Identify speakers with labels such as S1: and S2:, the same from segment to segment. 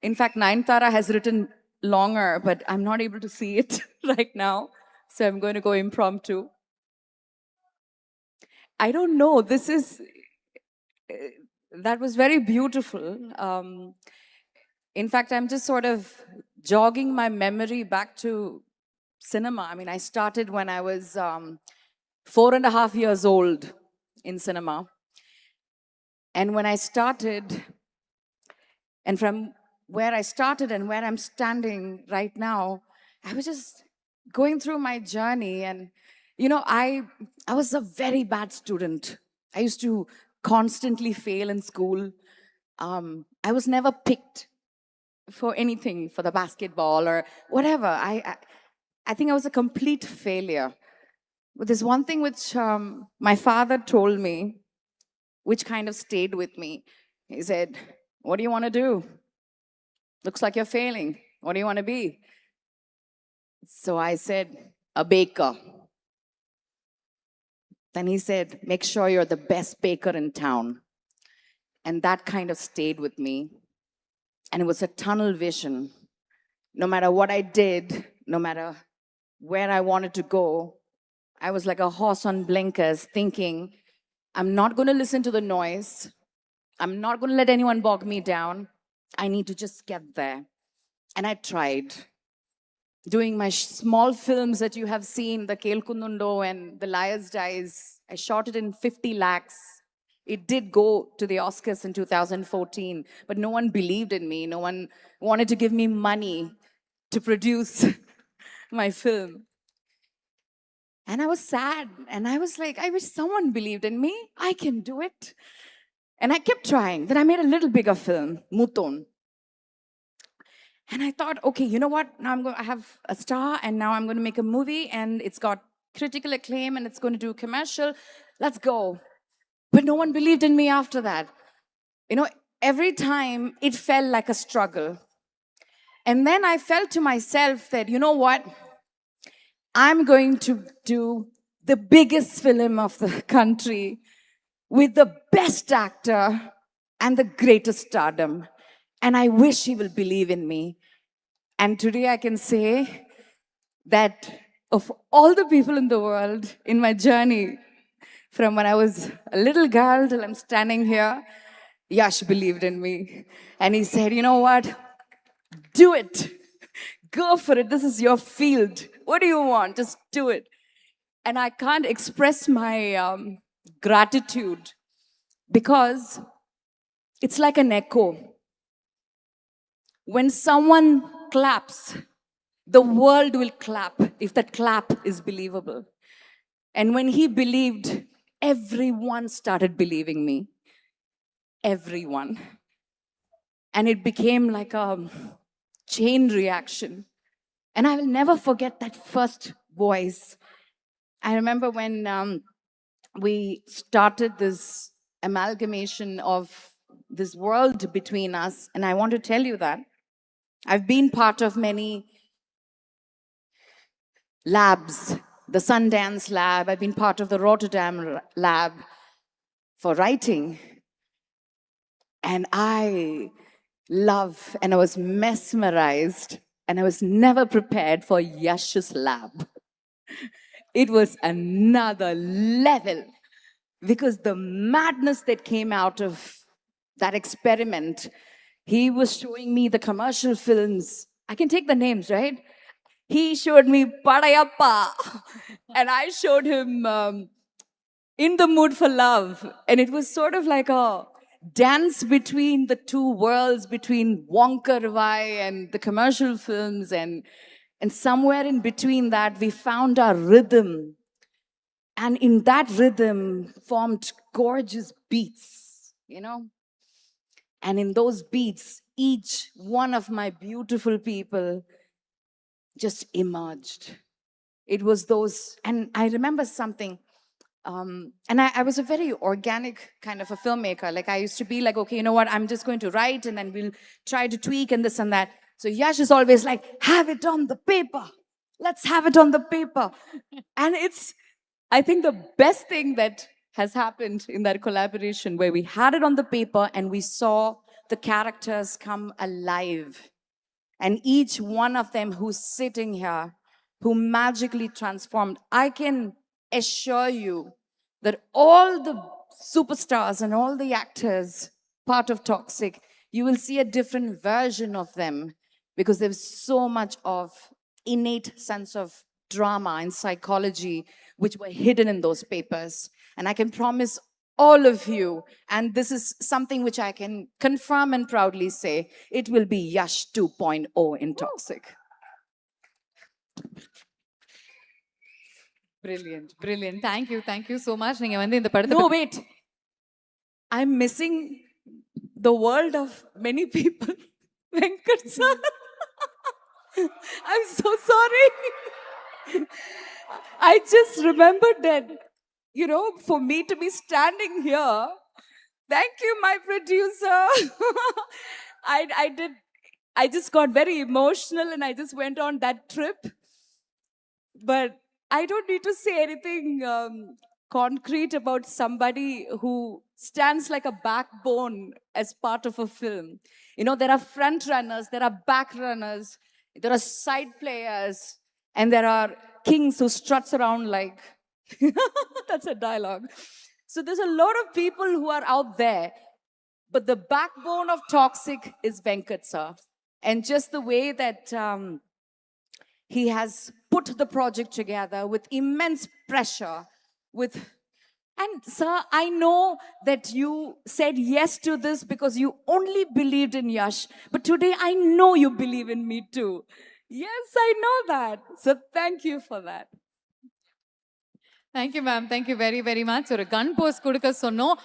S1: In fact, Nayanthara has written longer, but I'm not able to see it right now. So I'm going to go impromptu. I don't know. That was very beautiful. In fact, I'm just sort of jogging my memory back to cinema. I mean, I started when I was 4.5 years old in cinema. And when I started, and from where I started and where I'm standing right now, I was just going through my journey. And, I was a very bad student. I used to constantly fail in school. I was never picked for anything, for the basketball or whatever. I think I was a complete failure. But there's one thing which my father told me, which kind of stayed with me. He said, "What do you want to do? Looks like you're failing. What do you want to be?" So I said, "A baker." Then he said, "Make sure you're the best baker in town." And that kind of stayed with me. And it was a tunnel vision. No matter what I did, no matter where I wanted to go, I was like a horse on blinkers thinking, I'm not going to listen to the noise. I'm not going to let anyone bog me down. I need to just get there. And I tried. Doing my small films that you have seen, the Kelkundundo and The Liar's Dice, I shot it in 50 lakhs. It did go to the Oscars in 2014, but no one believed in me. No one wanted to give me money to produce my film. And I was sad. And I was like, I wish someone believed in me. I can do it. And I kept trying. Then I made a little bigger film, Muton. And I thought, okay, you know what? Now I have a star, and now I'm going to make a movie, and it's got critical acclaim, and it's going to do commercial. Let's go. But no one believed in me after that. Every time it felt like a struggle. And then I felt to myself that, you know what? I'm going to do the biggest film of the country with the best actor and the greatest stardom. And I wish he will believe in me. And today I can say that of all the people in the world in my journey, from when I was a little girl till I'm standing here, Yash believed in me. And he said, you know what? Do it. Go for it. This is your field. What do you want? Just do it. And I can't express my gratitude because it's like an echo. When someone claps, the world will clap if that clap is believable. And when he believed, everyone started believing me. Everyone. And it became like a chain reaction. And I will never forget that first voice. I remember when we started this amalgamation of this world between us, and I want to tell you that I've been part of many labs, the Sundance lab, I've been part of the Rotterdam lab for writing. And I love, and I was mesmerized, and I was never prepared for Yash's lab. It was another level because the madness that came out of that experiment, he was showing me the commercial films. I can take the names, right? He showed me Padayappa, and I showed him In the Mood for Love. And it was sort of like a dance between the two worlds, between Wonka Ravai and the commercial films. And somewhere in between that, we found our rhythm. And in that rhythm formed gorgeous beats, And in those beats, each one of my beautiful people just emerged. It was those, and I remember something, and I was a very organic kind of a filmmaker. Like I used to be like, okay, you know what, I'm just going to write and then we'll try to tweak and this and that. So Yash is always like, have it on the paper. Let's have it on the paper. And it's, I think the best thing that has happened in that collaboration where we had it on the paper and we saw the characters come alive. And each one of them who's sitting here, who magically transformed, I can assure you that all the superstars and all the actors part of Toxic, you will see a different version of them because there's so much of innate sense of drama and psychology which were hidden in those papers. And I can promise all of you, and this is something which I can confirm and proudly say, it will be Yash 2.0 in Toxic.
S2: Brilliant, brilliant. Thank you so much.
S1: No, wait. I'm missing the world of many people. Venkat sir. I'm so sorry. I just remembered that, you know, for me to be standing here, thank you, my producer. I just got very emotional and I just went on that trip. But I don't need to say anything concrete about somebody who stands like a backbone as part of a film. You know, there are front runners, there are back runners, there are side players, and there are kings who struts around like, that's a dialogue. So there's a lot of people who are out there, but the backbone of Toxic is Venkat sir. And just the way that he has put the project together with immense pressure, and sir, I know that you said yes to this because you only believed in Yash, but today I know you believe in me too. Yes, I know that. So thank you for that.
S2: Thank you, ma'am. Thank you very, very much. ஒரு கன் post கொடுக்க சொன்னோம்.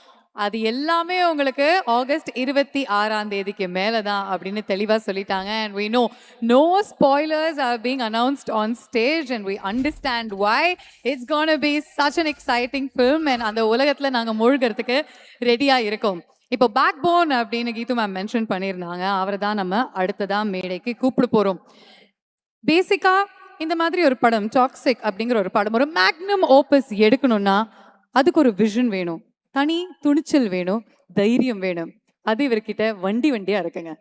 S2: அது எல்லாமே உங்களுக்கு August 26 மேல தான் அப்படின்னு தெளிவா சொல்லிட்டாங்க. And we know no spoilers are being announced on stage and we understand why. It's going to be such an exciting film and அந்த உலகத்துல நாங்க மூழ்கிறதுக்கு ரெடியா இருக்கோம். இப்போ பேக் போன் அப்படின்னு கீது மேம் மென்ஷன் பண்ணியிருந்தாங்க. அவரை தான் நம்ம அடுத்ததா மேடைக்கு கூப்பிட போறோம். பேசிக்கா இந்த மாதிரி ஒரு படம் டாக்ஸிக் அப்படிங்கிற ஒரு படம் ஒரு மேக்னம் ஓபஸ் எடுக்கணும்னா அதுக்கு ஒரு விஷன் வேணும், தனி துணிச்சல் வேணும், தைரியம் வேணும். அது இவர்கிட்ட வண்டியா இருக்குங்க.